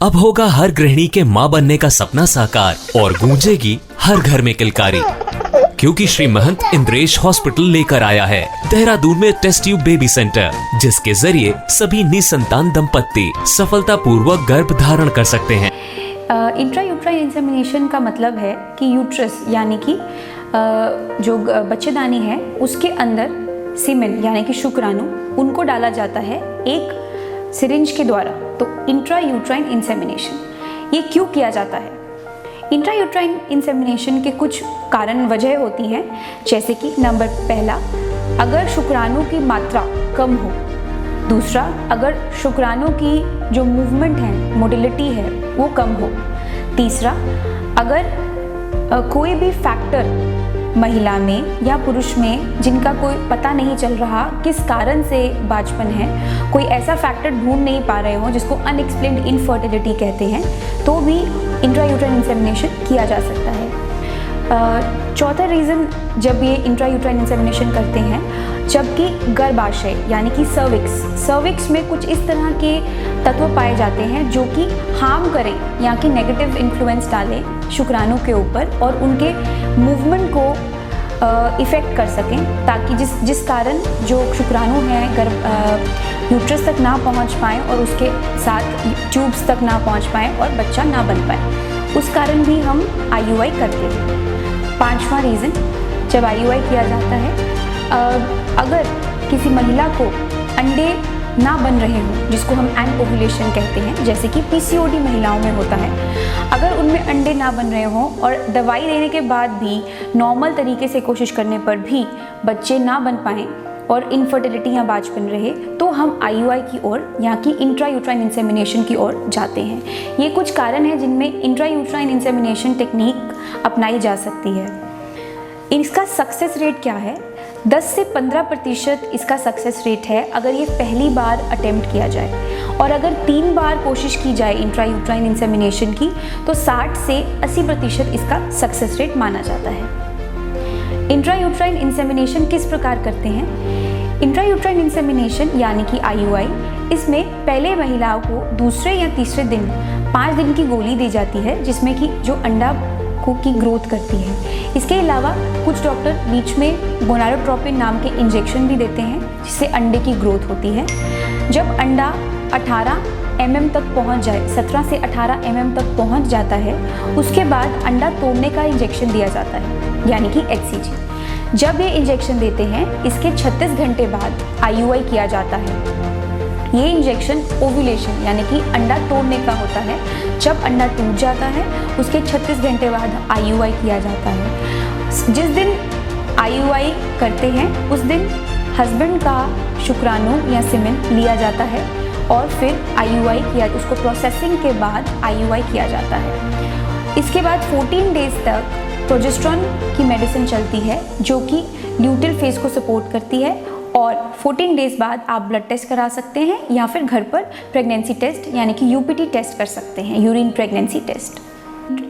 अब होगा हर गृहिणी के माँ बनने का सपना साकार और गूंजेगी हर घर में किलकारी, क्योंकि श्री महंत इंद्रेश हॉस्पिटल लेकर आया है देहरादून में टेस्ट ट्यूब बेबी सेंटर, जिसके जरिए सभी निसंतान दंपत्ति सफलतापूर्वक गर्भ धारण कर सकते हैं। इंट्रा यूट्राइन इंसेमिनेशन का मतलब है कि यूट्रस यानी कि जो बच्चेदानी है उसके अंदर सीमेन यानी कि शुक्राणु उनको डाला जाता है एक सिरिंज के द्वारा। तो इंट्रा यूट्राइन इंसेमिनेशन ये क्यों किया जाता है? इंट्रा यूट्राइन इंसेमिनेशन के कुछ कारण वजह होती हैं, जैसे कि नंबर पहला, अगर शुक्राणु की मात्रा कम हो। दूसरा, अगर शुक्राणु की जो मूवमेंट है, मोटिलिटी है, वो कम हो। तीसरा, अगर कोई भी फैक्टर महिला में या पुरुष में जिनका कोई पता नहीं चल रहा किस कारण से बांझपन है, कोई ऐसा फैक्टर ढूंढ नहीं पा रहे हो जिसको अनएक्सप्लेन्ड इनफर्टिलिटी कहते हैं, तो भी इंट्रा यूट्राइन इंसेमिनेशन किया जा सकता है। चौथा रीज़न जब ये इंट्रा यूट्राइन इंसेमिनेशन करते हैं, जबकि गर्भाशय यानी कि सर्विक्स में कुछ इस तरह के तत्व पाए जाते हैं जो कि हार्म करें या कि नेगेटिव इन्फ्लुएंस डालें शुक्राणु के ऊपर और उनके मूवमेंट को इफ़ेक्ट कर सकें, ताकि जिस कारण जो शुक्राणु हैं यूट्रस तक ना पहुंच पाएँ और उसके साथ ट्यूब्स तक ना पहुंच पाएँ और बच्चा ना बन पाए। उस कारण भी हम IUI करते हैं। पांचवा रीज़न, जब IUI किया जाता है, अगर किसी महिला को अंडे ना बन रहे हों, जिसको हम एनओवुलेशन कहते हैं, जैसे कि PCOD महिलाओं में होता है, अगर उनमें अंडे ना बन रहे हों और दवाई देने के बाद भी नॉर्मल तरीके से कोशिश करने पर भी बच्चे ना बन पाएँ और इनफर्टिलिटी या बांझपन रहे, तो हम IUI की ओर या कि इंट्रा यूट्राइन इंसेमिनेशन की ओर जाते हैं। ये कुछ कारण हैं जिनमें इंट्रा यूट्राइन इंसेमिनेशन टेक्निक अपनाई जा सकती है। इसका सक्सेस रेट क्या है? 10 से 15% इसका सक्सेस रेट है अगर ये पहली बार अटेम्प्ट किया जाए, और अगर 3 बार कोशिश की जाए इंट्रा यूट्राइन इंसेमिनेशन की तो 60 से 80% इसका सक्सेस रेट माना जाता है। इंट्रा यूट्राइन इंसेमिनेशन किस प्रकार करते हैं? इंट्रा यूट्राइन इंसेमिनेशन यानी कि IUI, इसमें पहले महिलाओं को दूसरे या तीसरे दिन 5 दिन की गोली दी जाती है, जिसमें कि जो अंडा की ग्रोथ करती है। इसके अलावा कुछ डॉक्टर बीच में गोनाडोट्रोपिन नाम के इंजेक्शन भी देते हैं, जिससे अंडे की ग्रोथ होती है। जब अंडा 18 mm तक पहुंच जाए, 17 से 18 mm तक पहुंच जाता है, उसके बाद अंडा तोड़ने का इंजेक्शन दिया जाता है, यानी कि HCG। जब ये इंजेक्शन देते हैं, इसके 36 घंटे बाद IUI किया जाता है। ये इंजेक्शन ओव्यूलेशन यानी कि अंडा तोड़ने का होता है। जब अंडा टूट जाता है, उसके 36 घंटे बाद IUI किया जाता है। जिस दिन IUI करते हैं उस दिन हस्बैंड का शुक्राणु या सीमेन लिया जाता है और फिर IUI किया, उसको प्रोसेसिंग के बाद IUI किया जाता है। इसके बाद 14 डेज तक प्रोजेस्टेरॉन की मेडिसिन चलती है, जो कि ल्यूटिल फेज को सपोर्ट करती है, और 14 डेज बाद आप ब्लड टेस्ट करा सकते हैं या फिर घर पर प्रेगनेंसी टेस्ट यानी कि UPT टेस्ट कर सकते हैं, urine pregnancy test.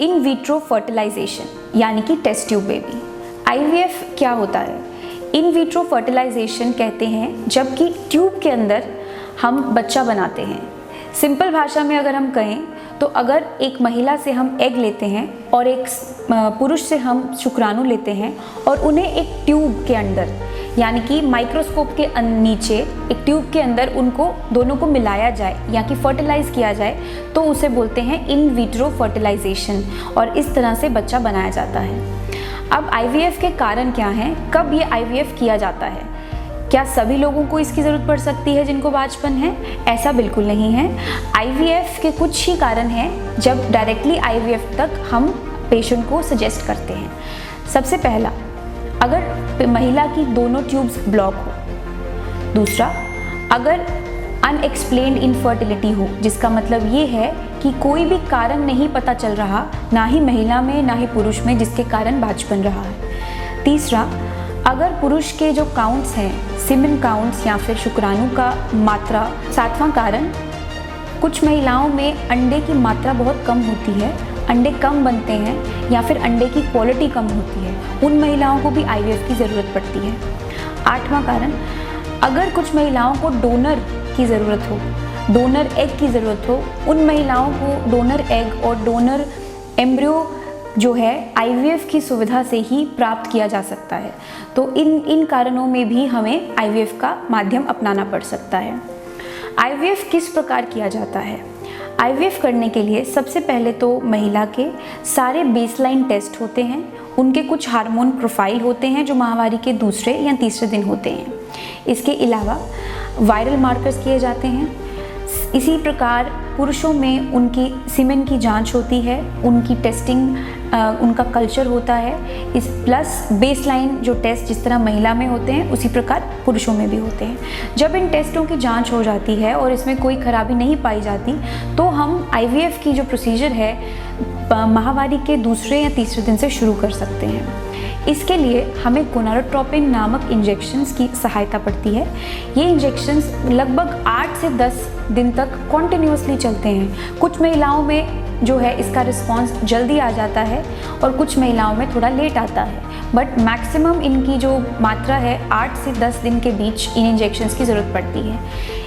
In vitro fertilisation यानी कि टेस्ट ट्यूब बेबी, IVF क्या होता है? इन विट्रो फर्टिलाइजेशन कहते हैं जबकि ट्यूब के अंदर हम बच्चा बनाते हैं। सिंपल भाषा में अगर हम कहें तो अगर एक महिला से हम एग लेते हैं और एक पुरुष से हम शुक्राणु लेते हैं और उन्हें एक ट्यूब के अंदर यानी कि माइक्रोस्कोप के नीचे एक ट्यूब के अंदर उनको दोनों को मिलाया जाए या कि फर्टिलाइज किया जाए, तो उसे बोलते हैं इन विट्रो फर्टिलाइजेशन, और इस तरह से बच्चा बनाया जाता है। अब IVF के कारण क्या हैं? कब ये IVF किया जाता है? क्या सभी लोगों को इसकी ज़रूरत पड़ सकती है जिनको बांझपन है? ऐसा बिल्कुल नहीं है। IVF के कुछ ही कारण हैं जब डायरेक्टली IVF तक हम पेशेंट को सजेस्ट करते हैं। सबसे पहला, अगर महिला की दोनों ट्यूब्स ब्लॉक हो। दूसरा, अगर अनएक्सप्लेन्ड इनफर्टिलिटी हो, जिसका मतलब ये है कि कोई भी कारण नहीं पता चल रहा, ना ही महिला में ना ही पुरुष में, जिसके कारण बांझपन रहा है। तीसरा, अगर पुरुष के जो काउंट्स हैं, सीमेन काउंट्स या फिर शुक्राणु का मात्रा। सातवां कारण, कुछ महिलाओं में अंडे की मात्रा बहुत कम होती है, अंडे कम बनते हैं या फिर अंडे की क्वालिटी कम होती है, उन महिलाओं को भी IVF की ज़रूरत पड़ती है। आठवां कारण, अगर कुछ महिलाओं को डोनर की ज़रूरत हो, डोनर एग की ज़रूरत हो, उन महिलाओं को डोनर एग और डोनर एम्ब्रियो जो है IVF की सुविधा से ही प्राप्त किया जा सकता है। तो इन कारणों में भी हमें IVF का माध्यम अपनाना पड़ सकता है। IVF किस प्रकार किया जाता है? IVF करने के लिए सबसे पहले तो महिला के सारे बेसलाइन टेस्ट होते हैं, उनके कुछ हार्मोन प्रोफाइल होते हैं जो माहवारी के दूसरे या तीसरे दिन होते हैं। इसके अलावा वायरल मार्कर्स किए जाते हैं। इसी प्रकार पुरुषों में उनकी सीमेन की जांच होती है, उनकी टेस्टिंग, उनका कल्चर होता है। इस प्लस बेसलाइन जो टेस्ट जिस तरह महिला में होते हैं उसी प्रकार पुरुषों में भी होते हैं। जब इन टेस्टों की जांच हो जाती है और इसमें कोई खराबी नहीं पाई जाती तो हम IVF की जो प्रोसीजर है माहवारी के दूसरे या तीसरे दिन से शुरू कर सकते हैं। इसके लिए हमें गोनाडोट्रोपिन नामक इंजेक्शंस की सहायता पड़ती है। ये इंजेक्शंस लगभग 8 से 10 दिन तक कॉन्टिन्यूसली चलते हैं। कुछ महिलाओं में जो है इसका रिस्पांस जल्दी आ जाता है और कुछ महिलाओं में थोड़ा लेट आता है, बट मैक्सिमम इनकी जो मात्रा है 8 से 10 दिन के बीच इन इंजेक्शंस की ज़रूरत पड़ती है।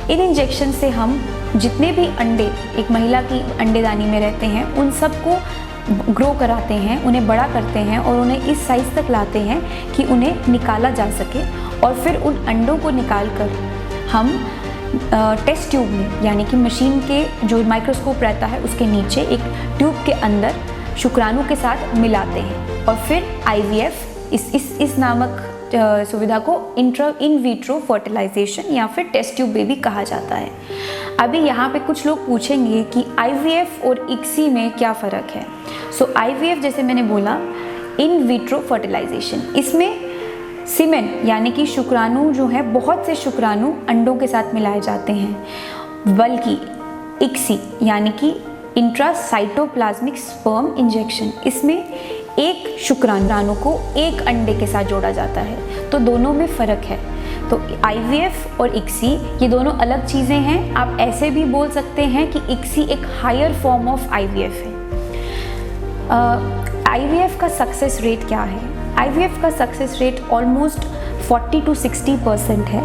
इन इंजेक्शन से हम जितने भी अंडे एक महिला की अंडेदानी में रहते हैं उन सबको ग्रो कराते हैं, उन्हें बड़ा करते हैं और उन्हें इस साइज़ तक लाते हैं कि उन्हें निकाला जा सके। और फिर उन अंडों को निकाल कर हम टेस्ट ट्यूब में, यानी कि मशीन के जो माइक्रोस्कोप रहता है उसके नीचे एक ट्यूब के अंदर शुक्राणु के साथ मिलाते हैं और फिर IVF इस नामक सुविधा को इन विट्रो फर्टिलाइजेशन या फिर टेस्ट ट्यूब बेबी कहा जाता है। अभी यहाँ पे कुछ लोग पूछेंगे कि IVF और ICSI में क्या फ़र्क है। सो IVF जैसे मैंने बोला इन विट्रो फर्टिलाइजेशन, इसमें सीमेन यानी कि शुक्राणु जो है बहुत से शुक्राणु अंडों के साथ मिलाए जाते हैं, बल्कि ICSI यानी कि इंट्रासाइटोप्लाज्मिक स्पर्म इंजेक्शन, इसमें एक शुक्राणु को एक अंडे के साथ जोड़ा जाता है। तो दोनों में फ़र्क है। तो IVF और ICSI ये दोनों अलग चीज़ें हैं। आप ऐसे भी बोल सकते हैं कि ICSI एक हायर फॉर्म ऑफ IVF है। IVF का सक्सेस रेट क्या है? IVF का सक्सेस रेट ऑलमोस्ट 40 to 60% है।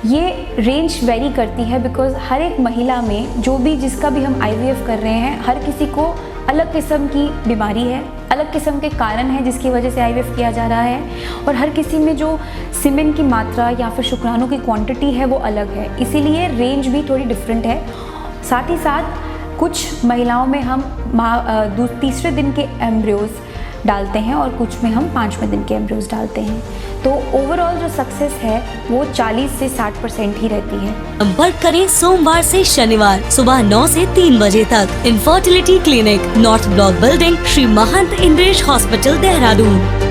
ये रेंज वेरी करती है बिकॉज हर एक महिला में जिसका भी हम IVF कर रहे हैं, हर किसी को अलग किस्म की बीमारी है, अलग किस्म के कारण हैं जिसकी वजह से IVF किया जा रहा है और हर किसी में जो सीमेन की मात्रा या फिर शुक्राणु की क्वांटिटी है वो अलग है, इसीलिए रेंज भी थोड़ी डिफरेंट है। साथ ही साथ कुछ महिलाओं में हम तीसरे दिन के एम्ब्रियोज डालते हैं और कुछ में हम 5वें दिन के एम्ब्रियोज डालते हैं। तो ओवरऑल जो सक्सेस है वो 40 से 60% ही रहती है। संपर्क करें सोमवार से शनिवार सुबह 9 से 3 बजे तक infertility clinic, north block building, Shri Mahant Indresh hospital, Dehradun.